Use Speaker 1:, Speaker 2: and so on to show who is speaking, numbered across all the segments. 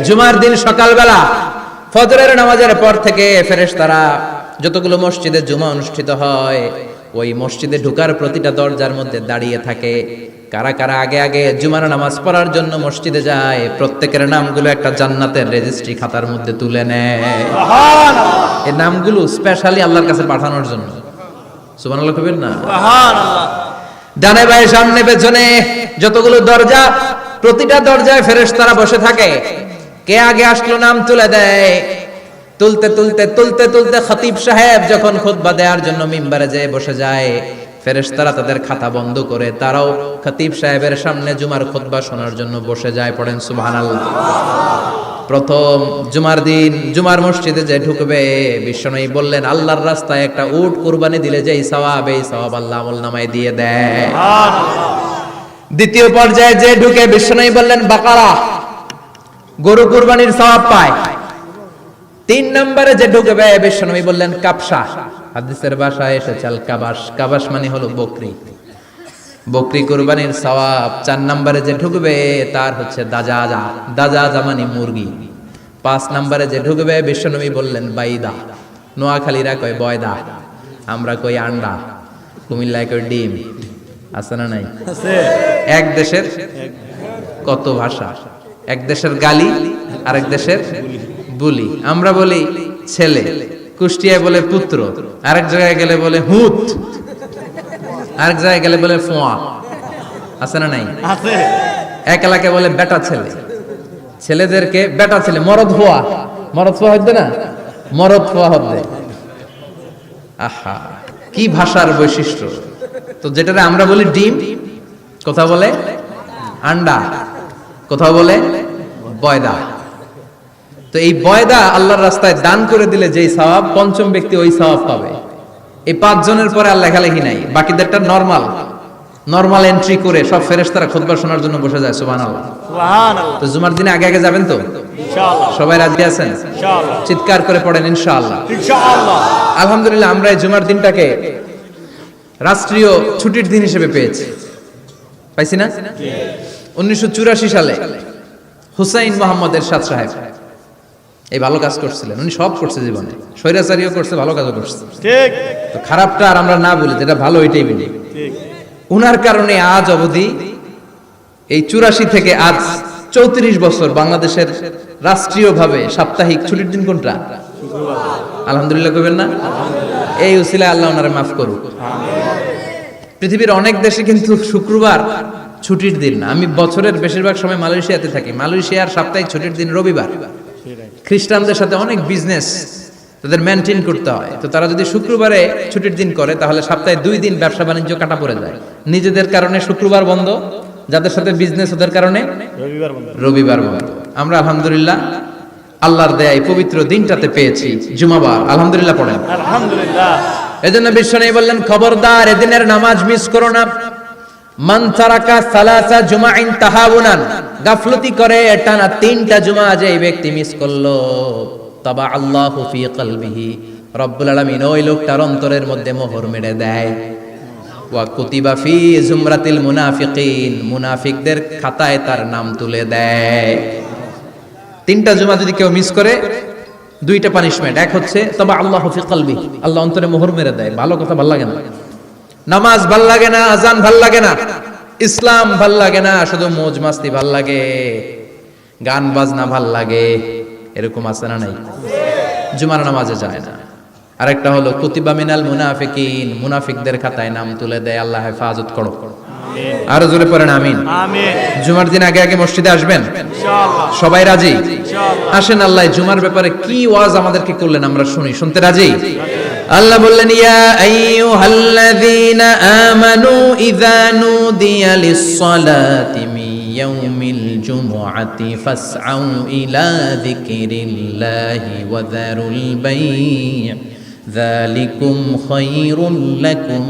Speaker 1: জুমার দিন সকালবেলা ফজরের নামাজের পর থেকে ফেরেশতারা যতগুলো মসজিদে জুমা অনুষ্ঠিত হয় ওই মসজিদে ঢোকার প্রতিটা দরজার মধ্যে দাঁড়িয়ে থাকে। কারা কারা আগে আগে জুমার নামাজ পড়ার জন্য মসজিদে যায়, প্রত্যেকের নামগুলো একটা জান্নাতের রেজিস্ট্রি খাতার মধ্যে তুলে নেয়। সুবহানাল্লাহ। এই নামগুলো স্পেশালি আল্লাহর কাছে পাঠানোর জন্য। সুবহানাল্লাহ কইবেন না?
Speaker 2: সুবহানাল্লাহ।
Speaker 1: ডানে বায়ে সামনে পেছনে যতগুলো দরজা, প্রতিটা দরজায় ফেরেশতারা বসে থাকে। কে আগে আসলো নাম তুলে দেয়। তুলতে তুলতে তুলতে তুলতে খতিব সাহেব যখন খুতবা দেওয়ার জন্য মিম্বারে যেয়ে বসে যায়, ফেরেশতারা তাদের খাতা বন্ধ করে তারাও খতিব সাহেবের সামনে জুমার খুতবা শোনার জন্য বসে যায়। পড়েন সুবহানাল্লাহ। প্রথম জুমার দিন জুমার মসজিদে যে ঢুকবে, বিশ্বনবী বললেন আল্লাহর রাস্তায় একটা উট কুরবানি দিলে যেই সওয়াব, এই সওয়াব আল্লাহ আমলনামায় দিয়ে দেয়। দ্বিতীয় পর্যায়ে যে ঢুকে, বিশ্বনবী বললেন বাকারা, গরু কুরবানির সওয়াব পায়। তিন নম্বরে যে ঢুকবে, বিশ্বনবী বললেন কাবসা, হাদিসের ভাষায় এসেছে আল কাবাস, কাবাস মানে হলো বকরি, বকরি কুরবানির সওয়াব। চার নম্বরে যে ঢুকবে তার হচ্ছে দাজাজা, দাজাজা মানে মুরগি। পাঁচ নম্বরে যে ঢুকবে, বিশ্বনবী বললেন বাইদা, নোয়াখালীরা কয় বয়দা, আমরা কই আন্ডা, কুমিল্লায় কই ডিম। আছে না নাই? এক দেশের কত ভাষা, এক দেশের গালি আরেক দেশের বুলি। আমরা বলি ছেলে, কুষ্টিয়ায় বলে পুত্র, আরেক জায়গায় গেলে বলে হুত, আরেক জায়গায় গেলে বলে ফোয়া। আছে না নাই?
Speaker 2: আছে।
Speaker 1: এক এলাকায় বলে বেটা ছেলে, ছেলেদেরকে বেটা ছেলে। মরদ ফোয়া, মরদ ফোয়া হচ্ছে না, মরদ ফোয়া হবে। আহা, কি ভাষার বৈশিষ্ট্য। তো যেটা আমরা বলি ডিম, কোথাও বলে আন্ডা, কোথাও বলে বয়দা। তো এই বয়দা আল্লাহর রাস্তায় দান করে দিলে যেই সওয়াব, পঞ্চম ব্যক্তি ওই সওয়াব পাবে। এই 5 জনের পরে আর লেখালেখি নাই, বাকিদেরটা নরমাল এন্ট্রি করে সব ফেরেশতারা খুতবা শোনার জন্য বসে যায়। সুবহানাল্লাহ।
Speaker 2: সুবহানাল্লাহ।
Speaker 1: তো জুমার দিনে আগে আগে যাবেন তো
Speaker 2: ইনশাআল্লাহ।
Speaker 1: সবাই রাজি আছেন?
Speaker 2: ইনশাআল্লাহ।
Speaker 1: চিৎকার করে পড়েন ইনশাআল্লাহ।
Speaker 2: ইনশাআল্লাহ।
Speaker 1: আলহামদুলিল্লাহ, আমরা এই জুমার দিনটাকে রাষ্ট্রীয় ছুটির দিন হিসেবে পেয়েছি, পাইছি না? 1984 সালে হুসাইন মোহাম্মদ এরশাদ সাহেব এই ভালো কাজ করছিলেন। উনি সব করছে জীবনে, স্বৈরাচারীও করছে, ভালো কাজও করছে।
Speaker 2: ঠিক।
Speaker 1: তো খারাপটা আর আমরা না বলি, যেটা ভালো ওইটাই বলি।
Speaker 2: ঠিক।
Speaker 1: উনার কারণে আজ অবধি এই 84 থেকে আজ 34 বছর বাংলাদেশের রাষ্ট্রীয়ভাবে সাপ্তাহিক ছুটির দিন কোনটা? আলহামদুলিল্লাহ কইবেন না? এই উসিলায় আল্লাহ ওনারে মাফ করুক। পৃথিবীর অনেক দেশে কিন্তু শুক্রবার ছুটির দিন না। আমি বছরের বেশিরভাগ সময় মালয়েশিয়াতে থাকি। মালয়েশিয়ার সাপ্তাহিক ছুটির দিন রবিবার। খ্রিস্টানদের সাথে অনেক বিজনেস তাদের মেনটেন করতে হয়। তো তারা যদি শুক্রবারে ছুটির দিন করে, তাহলে সপ্তাহে 2 দিন ব্যবসা বাণিজ্য কাটা পড়ে যায়। নিজেদের কারণে শুক্রবার বন্ধ, যাদের সাথে বিজনেস ওদের কারণে রবিবার বন্ধ। আমরা আলহামদুলিল্লাহ আল্লাহর দয়ায় পবিত্র দিনটাতে পেয়েছি জুমাবার। আলহামদুলিল্লাহ পড়েন
Speaker 2: আলহামদুলিল্লাহ।
Speaker 1: এজন্য বিশ্বনবী বললেন খবরদার এদিনের নামাজ মিস করো না। মান তারাকা সালাসা জুমাইন তাহাউনান, গাফলতি করে টানা 3টা জুমা যে এই ব্যক্তি মিস করলো, তাবা আল্লাহু ফি কলবিহি, রব্বুল আলামিন ওই লোকটার অন্তরের মধ্যে মোহর মেরে দেয়। ওয়া কুতিবা ফি জুমরাতিল মুনাফিকিন, মুনাফিকদের খাতায় তার নাম তুলে দেয়। 3টা জুমা যদি কেউ মিস করে, 2টা পানিশমেন্ট। এক হচ্ছে তাবা আল্লাহু ফি কলবিহি, আল্লাহ অন্তরে মোহর মেরে দেয়। ভালো কথা ভাল লাগে না, নামাজ ভাল লাগে না, আজান ভাল লাগে না, ইসলাম ভাল লাগে না, শুধু মৌজ মাস্তি ভাল লাগে, গান বাজনা ভাল লাগে। এরকম আছে না নাই? জুমার নামাজে যায় না। আরেকটা হলো কুতিবা মিনাল মুনাফিকিন, মুনাফিকদের খাতায় নাম তুলে দেয়। আল্লাহ হেফাজত করো। আরো জোরে পড়েন আমিন।
Speaker 2: আমিন।
Speaker 1: জুমার দিন আগে আগে মসজিদে আসবেন
Speaker 2: ইনশাআল্লাহ।
Speaker 1: সবাই রাজি?
Speaker 2: ইনশাআল্লাহ।
Speaker 1: আসেন, আল্লাহ জুমার ব্যাপারে কি ওয়াজ আমাদেরকে করলেন আমরা শুনি। শুনতে রাজি? আল্লাহ বললেন ইয়া আইয়ুহাল্লাযীনা আমানু ইযা নুদিয়া লিস-সালাতি মিন ইয়াউমিল জুমআতি ফাসআউ ইলা যিকরিল্লাহি ওয়া যারুল বাই', যালিকুম খায়রুল লাকুম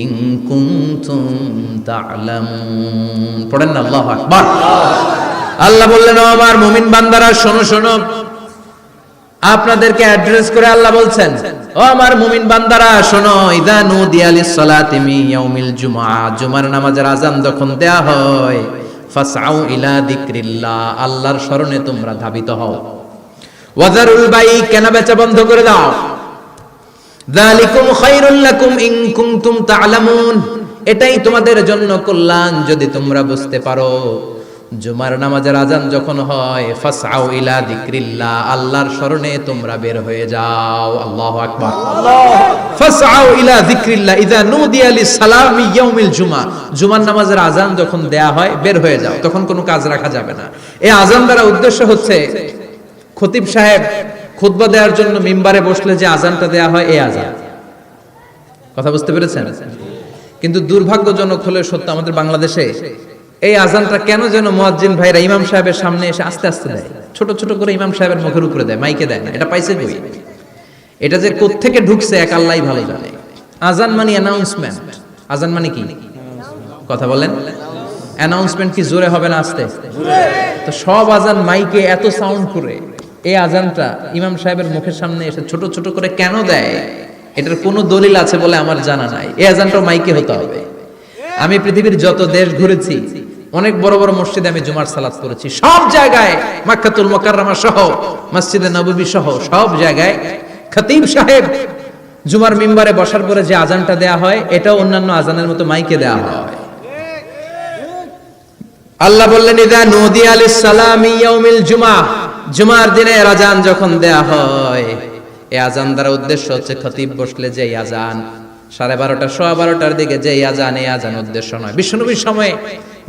Speaker 1: ইন কুনতুম তা'লামুন। পড়েন না আল্লাহু আকবার। আল্লাহ বললেন ও আমার মুমিন বান্দারা শোনো শোনো। আপনাদেরকে অ্যাড্রেস করে আল্লাহ বলছেন ও আমার মুমিন বান্দারা শোনো, ইযা নুদিয়া লিস-সালাতি মিন ইয়াউমিল জুমআ, জুমার নামাজের আযান যখন দেয়া হয়, ফাসআউ ইলা যিকরিল্লাহ, আল্লাহর স্মরণে তোমরা ধাবিত হও। ওয়াজারুল বাই, কেনা বেচা বন্ধ করে দাও। যালিকুম খায়রুল লাকুম ইন কুনতুম তা'লামুন, এটাই তোমাদের জন্য কল্যাণ যদি তোমরা বুঝতে পারো। জুমার নামাজের আজান যখন হয়, ফাসআউ ইলা যিকরিল্লাহ, আল্লাহর স্মরণে তোমরা বের হয়ে যাও। আল্লাহু আকবার। ফাসআউ ইলা যিকরিল্লাহ ইযা নুদিয়া লিস-সালামি ইয়াউমিল জুমআ, জুমার নামাজের আজান যখন দেয়া হয় বের হয়ে যাও, তখন কোনো কাজ রাখা যাবে না। এই আজান দ্বারা উদ্দেশ্য হচ্ছে খতিব সাহেব খুতবা দেওয়ার জন্য মিম্বারে বসলে যে আজানটা দেয়া হয়, এই আজান। কথা বুঝতে পেরেছেন? কিন্তু দুর্ভাগ্যজনক হলে সত্য, আমাদের বাংলাদেশে এই আজানটা কেন যেন মুয়াজ্জিন ভাইরা ইমাম সাহেবের সামনে এসে আস্তে আস্তে দেয়, ছোট ছোট করে ইমাম সাহেবের মুখের উপরে দেয়, মাইকে দেয় না। এটা পাইছে কই? এটা যে কোত্থেকে ঢুকছে এক আল্লাহই ভালো জানে। আজান মানে অ্যানাউন্সমেন্ট। আজান মানে কি? কথা বলেন। অ্যানাউন্সমেন্ট কি জোরে হবে না আস্তে? তো সব আজান মাইকে এত সাউন্ড করে, এই আজানটা ইমাম সাহেবের মুখের সামনে এসে ছোট ছোট করে কেন দেয়? এটার কোনো দলিল আছে বলে আমার জানা নাই। এই আজানটাও মাইকে হতে হবে। আমি পৃথিবীর যত দেশ ঘুরেছি, অনেক বড় বড় মসজিদে আমি জুমার সালাত করেছি, সব জায়গায় মক্কাতুল মুকাররমা সহ মসজিদে নববী সহ সব জায়গায় খতিব সাহেব জুমার মিম্বারে বসার পরে যে আজানটা দেয়া হয়, এটাও অন্যান্য আজানের মতো মাইকে দেয়া হয়। আল্লাহ বললেন ইযা নুদিয়া লিস-সালামি ইয়াউমিল জুমআ, জুমার দিনে আজান যখন দেয়া হয়, এই আজান দ্বারা উদ্দেশ্য হচ্ছে খতিব বসলে যে আজান 12:30 সোয়া 12টার দিকে যে আজান, এই আজান উদ্দেশ্য নয়। বিশ্বনবীর সময়ে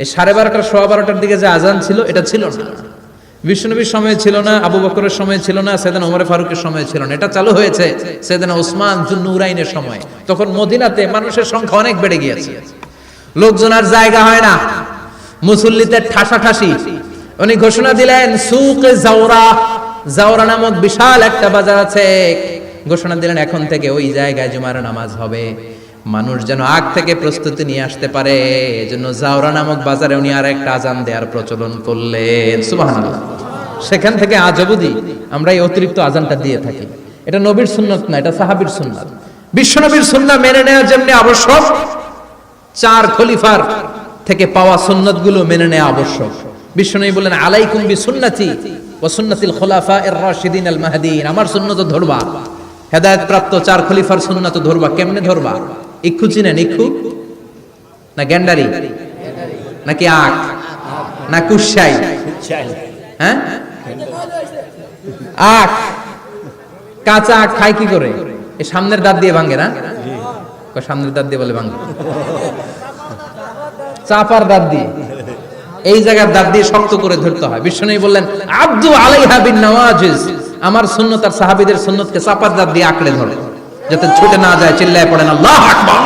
Speaker 1: এই 12:30 সোয়া 12টার দিকে যে আজান ছিল, এটা ছিল না। বিশ্বনবীর সময় ছিল না, আবু বকরের সময় ছিল না, সাইয়েদনা ওমর ফারুকের সময় ছিল না। এটা চালু হয়েছে সাইয়েদনা উসমান যুন্নুরাইনের সময়। তখন মদিনাতে মানুষের সংখ্যা অনেক বেড়ে গিয়েছে, লোকজন আর জায়গা হয় না, মুসল্লিতে ঠাসাঠাসি। উনি ঘোষণা দিলেন সুকে জাওরা, জাওরা নামক বিশাল একটা বাজার আছে, ঘোষণা দিলেন এখন থেকে ওই জায়গায় জুমার নামাজ হবে। মানুষ যেন আগ থেকে প্রস্তুতি নিয়ে আসতে পারে, এজন্য জাওরা নামক বাজারে উনি আর একটা আজান দেওয়ার প্রচলন করলেন। সুবহানাল্লাহ। সেখান থেকে আজ অবধি আমরা এই অতিরিক্ত আজানটা দিয়ে থাকি। এটা নবীর সুন্নাত না, এটা সাহাবীর সুন্নাত। বিশ্বনবীর সুন্নাহ মেনে নেওয়া যেমনি আবশ্যক, 4 খলিফার থেকে পাওয়া সুন্নাতগুলো মেনে নেওয়া আবশ্যক। বিশ্বনবী বলেন আলাইকুম বিসুন্নতি ওয়া সুন্নাতিল খুলাফায়ে রাশিদিন আল মাহদিয়িন, আমার সুন্নাত ধরবা, হেদায়েত প্রাপ্ত 4 খলিফার সুন্নাত ধরবা। কেমনে ধরবা? ইক্ষু চিনেন? ইক্ষু না গ্যান্ডারি নাকি আখ না কুশাই? হ্যাঁ, আখ। কাঁচা আখ খায় কি করে? এই সামনের দাঁত দিয়ে ভাঙে না? সামনের দাঁত দিয়ে বলে ভাঙে, চাপার দাঁত দিয়ে, এই জায়গার দাঁত দিয়ে শক্ত করে ধরতে হয়। বিশ্বনবী বললেন আব্দু আলাইহা বিন নওয়াজিজ, আমার সুন্নাত আর সাহাবীদের সুন্নাতকে চাপার দাঁত দিয়ে আঁকড়ে ধরে, যাতে ছুটে না যায়। চিল্লায় পড়েন আল্লাহু আকবার।